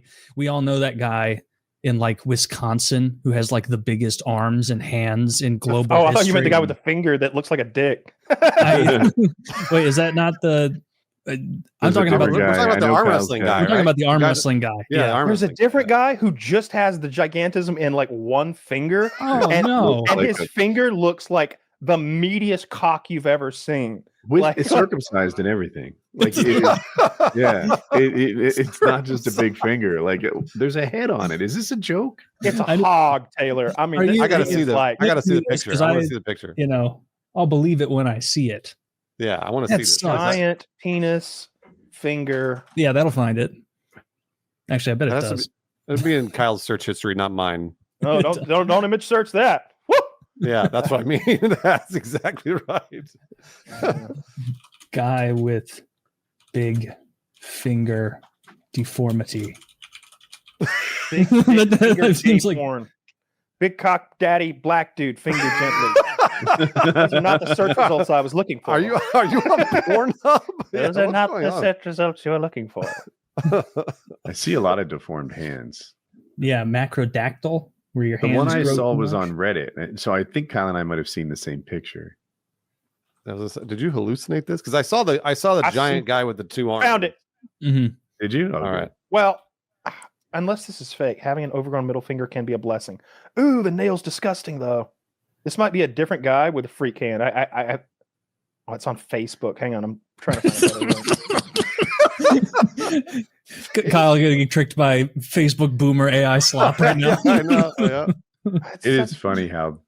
like we all know that guy in like Wisconsin who has like the biggest arms and hands in global I history. thought you meant the guy with the finger that looks like a dick. Wait, is that not the? I'm talking about. We're talking about the arm wrestling guy. I'm talking about the arm wrestling guy. Yeah, there's a different guy who just has the gigantism in like one finger. Oh no! And his finger looks like the meatiest cock you've ever seen. It's circumcised and everything. Like, it's not just a big finger. Like, there's a head on it. Is this a joke? It's a hog, Taylor. I mean, I gotta see I gotta see the picture. I want to see the picture. You know, I'll believe it when I see it. Yeah, I want to see this giant penis finger. Yeah, that'll find it. Actually, I bet it does. It'll be in Kyle's search history, not mine. No, don't image search that. Woo! Yeah, that's what I mean. That's exactly right. Guy with big finger deformity. Big finger seems like porn. Big cock daddy black dude finger gently. Those are not the search results I was looking for. Are you on Pornhub? Those are not the search results you are looking for. I see a lot of deformed hands. Yeah, macrodactyl. Where your the hands one I saw much. was on Reddit, so I think Kyle and I might have seen the same picture. Did you hallucinate this? Because I saw the giant guy with the two arms. Found it. Mm-hmm. Did you? All right. Well, unless this is fake, having an overgrown middle finger can be a blessing. Ooh, the nail's disgusting though. This might be a different guy with a freak hand. Oh, it's on Facebook. Hang on, I'm trying to find it. Kyle getting tricked by Facebook boomer AI slop right now. I know. Yeah. It is funny how,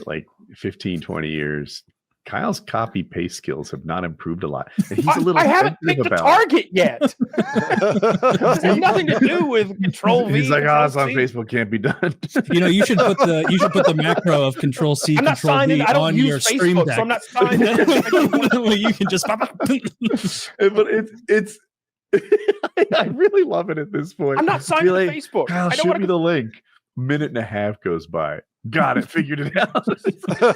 like, 15, 20 years, Kyle's copy paste skills have not improved a lot. And he's a little I haven't picked a target yet. It has nothing to do with Control V. He's like, it's on Facebook, can't be done. You know, you should put the macro of Control C, Control V on your stream deck. So I'm not signed in. You can just. But it's. I really love it at this point. I'm not signed to Facebook. Kyle, shoot me the link. Minute and a half goes by. Got it. Figured it out.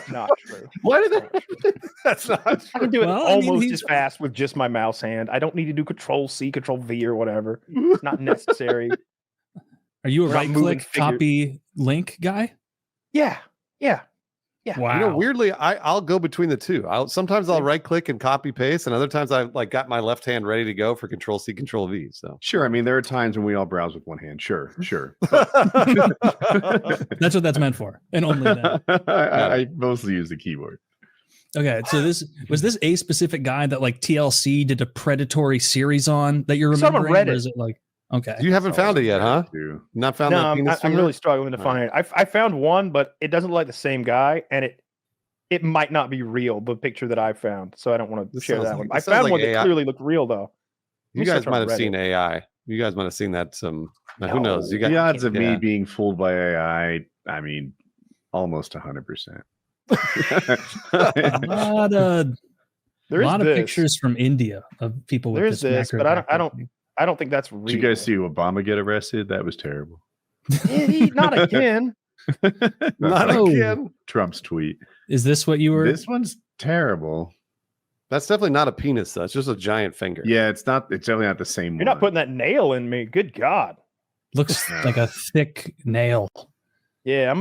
Not true. Why did that? That's not true. I can do it almost as fast with just my mouse hand. I don't need to do Control C, Control V, or whatever. It's not necessary. Are you a right-click copy link guy? Yeah. Wow. You know, weirdly, I'll go between the two. Sometimes I'll right click and copy paste, and other times I've like got my left hand ready to go for Control C, Control V. So sure. I mean, there are times when we all browse with one hand. Sure. That's what that's meant for, and only that. I mostly use the keyboard. Okay, so was this a specific guy that like TLC did a predatory series on that you're remembering? Or is it like okay? You haven't found it yet, huh? Not found. No, I'm really struggling to find it. I found one, but it doesn't look like the same guy, and it might not be real. The picture that I found, so I don't want to share that one. I found one that clearly looked real, though. You guys might have seen AI. You guys might have seen that. Who knows? The odds of me being fooled by AI, I mean, almost 100%. There's a lot of pictures from India of people with this, but I don't think that's real. Did you guys see Obama get arrested? That was terrible. Not again. Not again. Trump's tweet. Is this what you were? This one's terrible. That's definitely not a penis, though. It's just a giant finger. Yeah, it's not. It's definitely not the same one. You're not putting that nail in me. Good God. Looks like a thick nail. Yeah,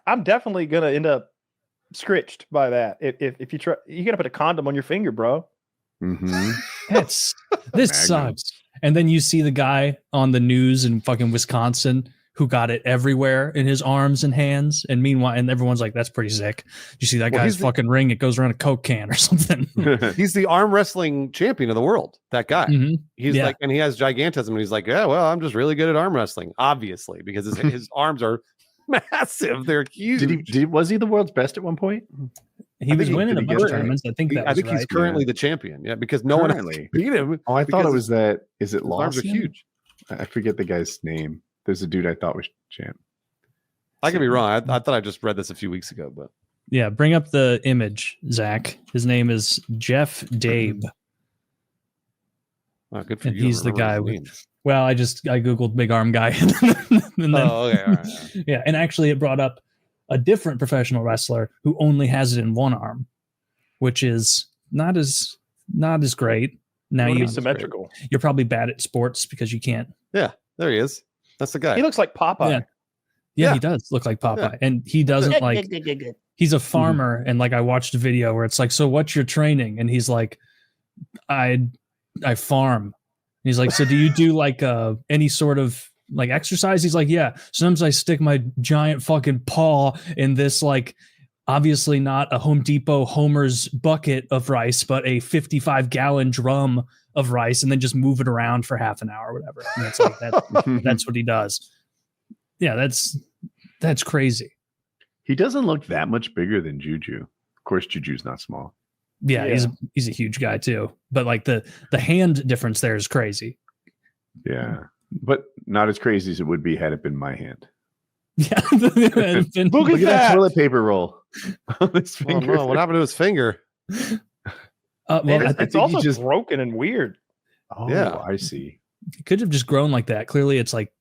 I'm definitely gonna end up scritched by that. If you try, you gotta put a condom on your finger, bro. Mm-hmm. This sucks. And then you see the guy on the news in fucking Wisconsin who got it everywhere in his arms and hands. And meanwhile, and everyone's like, that's pretty sick. You see that guy's fucking ring, it goes around a Coke can or something. He's the arm wrestling champion of the world. That guy. Mm-hmm. He's like, and he has gigantism. And he's like, yeah, well, I'm just really good at arm wrestling, obviously, because his arms are massive. They're huge. Was he the world's best at one point? He was winning a bunch of tournaments. I think he's currently the champion. Yeah, because no one else beat him. Oh, I thought it was that. Is it Lawson? Arms are huge. I forget the guy's name. There's a dude I thought was champ. I could be wrong. I thought I just read this a few weeks ago, but yeah, bring up the image, Zach. His name is Jeff Dabe. Oh, good for and you. He's the guy with. Well, I googled big arm guy. And then, okay, all right. Yeah, and actually, it brought up a different professional wrestler who only has it in one arm, which is not as great. Now you're symmetrical. You're probably bad at sports because you can't. Yeah. There he is. That's the guy. He looks like Popeye. Yeah, he does look like Popeye, and he doesn't like. He's a farmer, and like I watched a video where it's like, so what's your training? And he's like, I farm. And he's like, so do you do like any sort of like exercise? He's like, yeah. Sometimes I stick my giant fucking paw in this like, obviously not a Home Depot Homer's bucket of rice, but a 55-gallon drum of rice, and then just move it around for half an hour or whatever. And it's like that's what he does. Yeah, that's crazy. He doesn't look that much bigger than Juju. Of course, Juju's not small. Yeah. He's a huge guy too. But like the hand difference there is crazy. Yeah, but not as crazy as it would be had it been my hand. Yeah. Look at that toilet paper roll on his Oh, finger. no, what happened to his finger? It's also broken and weird. Oh, Yeah. I see. it could have just grown like that. Clearly, it's like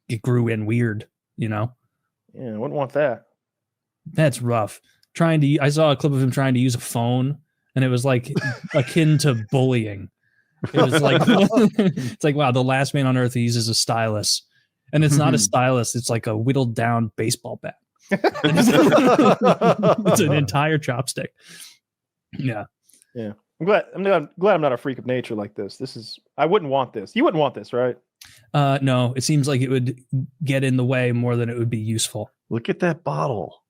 it grew in weird. You know, Yeah, I wouldn't want that. that's rough. I saw a clip of him trying to use a phone, and it was like akin to bullying. It was like it's like, wow, the last man on earth who uses a stylus, and it's not a stylus; it's like a whittled down baseball bat. It's an entire chopstick. Yeah. I'm glad I'm not a freak of nature like this. I wouldn't want this. You wouldn't want this, right? No, it seems like it would get in the way more than it would be useful. Look at that bottle.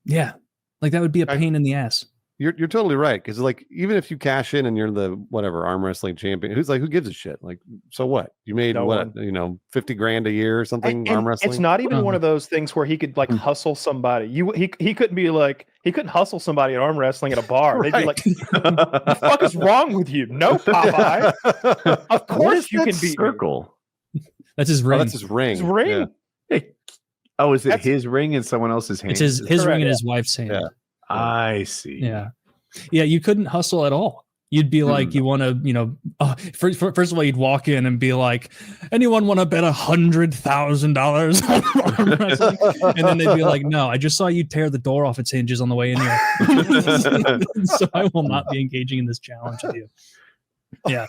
Yeah. Like that would be a pain in the ass. You're totally right, because like even if you cash in and you're the whatever arm wrestling champion, who gives a shit? Like, so what? You made No what? one. 50 grand a year or something. And arm wrestling. It's not even one of those things where he could like hustle somebody. He couldn't be like he couldn't hustle somebody at arm wrestling at a bar. They'd be like, "What the fuck is wrong with you?" No, Popeye. Of course you can be circle. That's his ring. Oh, that's his ring. His ring. Yeah. Hey. Oh, is it That's- his ring in someone else's hand? It's his Correct, ring in yeah. his wife's hand. Yeah. I see. Yeah. Yeah. You couldn't hustle at all. You'd be like, you want to, first of all, you'd walk in and be like, anyone want to bet $100,000 on arm wrestling? And then they'd be like, no, I just saw you tear the door off its hinges on the way in here. So I will not be engaging in this challenge with you. Yeah.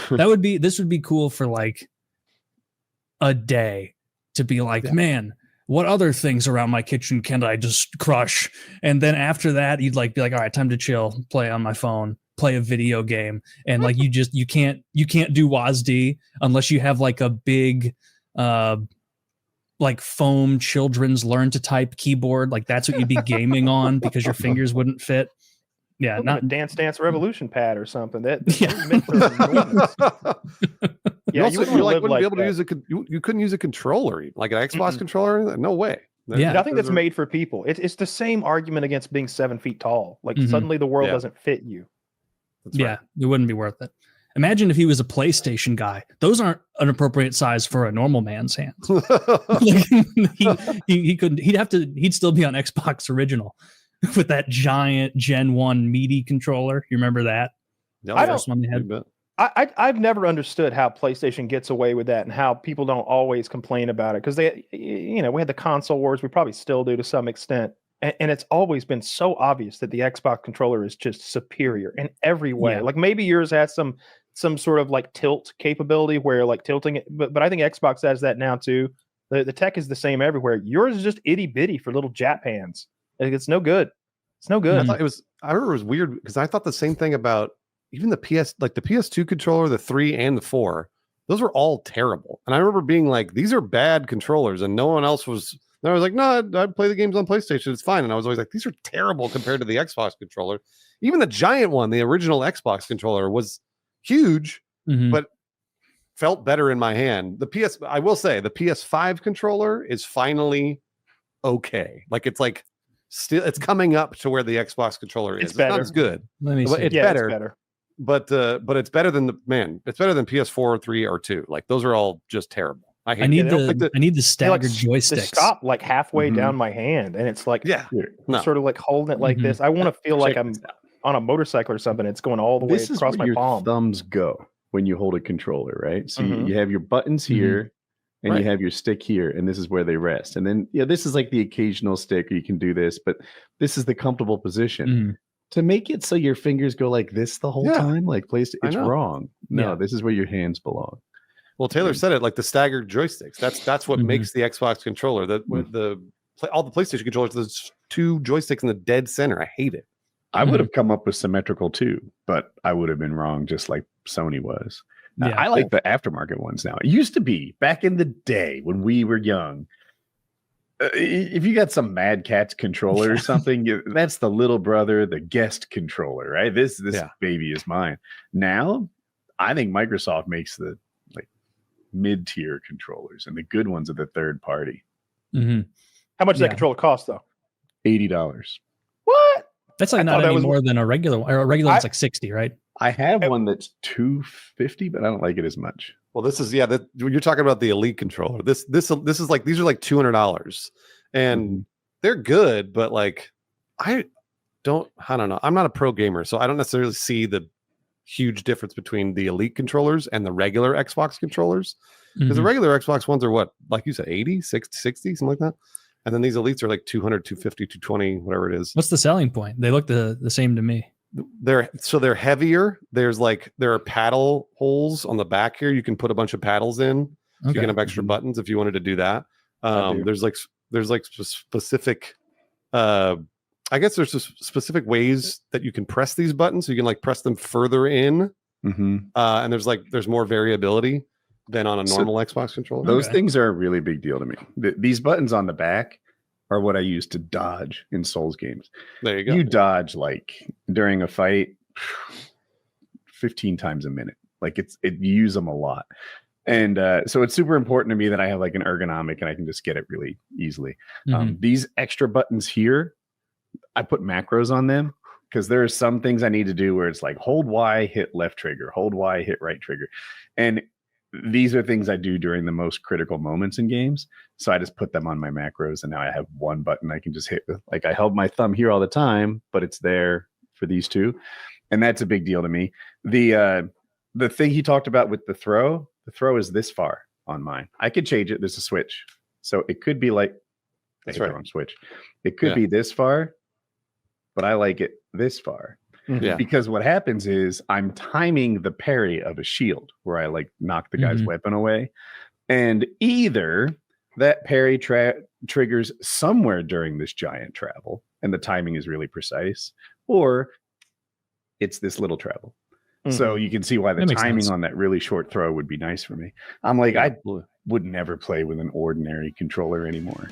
This would be cool for like a day to be like, man, what other things around my kitchen can I just crush? And then after that, you'd like be like, all right, time to chill, play on my phone, play a video game. And like you can't do WASD unless you have like a big like foam children's learn to type keyboard. Like that's what you'd be gaming on because your fingers wouldn't fit. Yeah, Not a Dance Revolution pad or something. That You yeah, also, you wouldn't be like able to that. use you couldn't use a controller, like an Xbox controller. No way. Yeah. Nothing that's Those are- made for people. It's the same argument against being 7 feet tall. Like Mhm. suddenly the world Yeah. doesn't fit you. That's Yeah, it wouldn't be worth it. Imagine if he was a PlayStation guy. Those aren't an appropriate size for a normal man's hands. right. he couldn't. He'd still be on Xbox Original with that giant Gen 1 meaty controller. You remember that? I don't- First one they had. I've never understood how PlayStation gets away with that and how people don't always complain about it because we had the console wars. We probably still do to some extent. And it's always been so obvious that the Xbox controller is just superior in every way. Yeah. Like maybe yours has some sort of like tilt capability where like tilting it, but I think Xbox has that now too. The tech is the same everywhere. Yours is just itty bitty for little Jap hands. Like, it's no good. It's no good. I remember it was weird because I thought the same thing about even the PS2 controller, the 3 and the 4. Those were all terrible. And I remember being like, these are bad controllers, and no one else was. And I was like, no, I play the games on PlayStation. It's fine. And I was always like, these are terrible compared to the Xbox controller. Even the giant one, the original Xbox controller, was huge, Mhm. but felt better in my hand. I will say, the PS5 controller is finally okay. Like it's still it's coming up to where the Xbox controller is. It's It's not better. as good, Let me but see. it's Yeah, better. it's better. but it's better than it's better than PS4, 3, or 2. Like those are all just terrible. I need it. They don't like the I need the They, staggered They joysticks. stop like halfway Mhm. down my hand, and it's like yeah. Here, No. sort of like holding it like Mhm. this. I want to feel like check I'm this out. on a motorcycle or something. It's going all the way This is across where my your palm. thumbs go when you hold a controller, right? So Mhm. you have your buttons here, and Right. you have your stick here, and this is where they rest. And then this is like the occasional stick, or you can do this, but this is the comfortable position. Mhm. To make it so your fingers go like this the whole Yeah. time, like I it's know. wrong. No, Yeah. this is where your hands belong. Well, Taylor said it, like the staggered joysticks. That's what makes the Xbox controller. All the PlayStation controllers, there's 2 joysticks in the dead center. I hate it. I would have come up with symmetrical too, but I would have been wrong, just like Sony was. Yeah. I like the aftermarket ones now. It used to be back in the day when we were young. If you got some Mad Catz controller or something, that's the little brother, the guest controller, right? This baby is mine. Now, I think Microsoft makes the mid-tier controllers, and the good ones are the third party. Mm-hmm. How much does that controller cost, though? $80. What? That's like not any more than a regular one. Or a regular one's like 60, right? I have one that's $250, but I don't like it as much. Well, this is you're talking about the Elite controller. This is like, these are like $200, and they're good, but like I don't know. I'm not a pro gamer, so I don't necessarily see the huge difference between the Elite controllers and the regular Xbox controllers, because the regular Xbox ones are what, like you said, 80, 60, something like that, and then these Elites are like 200, 250, 220, whatever it is. What's the selling point? They look the same to me. They're heavier. There are paddle holes on the back here. You can put a bunch of paddles in. So you can have extra buttons if you wanted to do that. There's specific I guess there's just specific ways that you can press these buttons, so you can like press them further in, and there's more variability than on a normal Xbox controller. Those things are a really big deal to me. These buttons on the back are what I use to dodge in Souls games. There you go. You dodge like during a fight 15 times a minute. Like you use them a lot. And so it's super important to me that I have like an ergonomic and I can just get it really easily. These extra buttons here, I put macros on them because there are some things I need to do where it's like hold Y, hit left trigger, hold Y, hit right trigger. And these are things I do during the most critical moments in games. So I just put them on my macros, and now I have one button I can just hit. Like I held my thumb here all the time, but it's there for these two. And that's a big deal to me. The thing he talked about with the throw is this far on mine. I could change it. There's a switch. So it could be like, that's right. Switch. It could be this far, but I like it this far. Yeah. Because what happens is I'm timing the parry of a shield where I like knock the guy's weapon away. And either that parry triggers somewhere during this giant travel and the timing is really precise, or it's this little travel. So you can see why the timing on that really short throw would be nice for me. I'm like, I would never play with an ordinary controller anymore.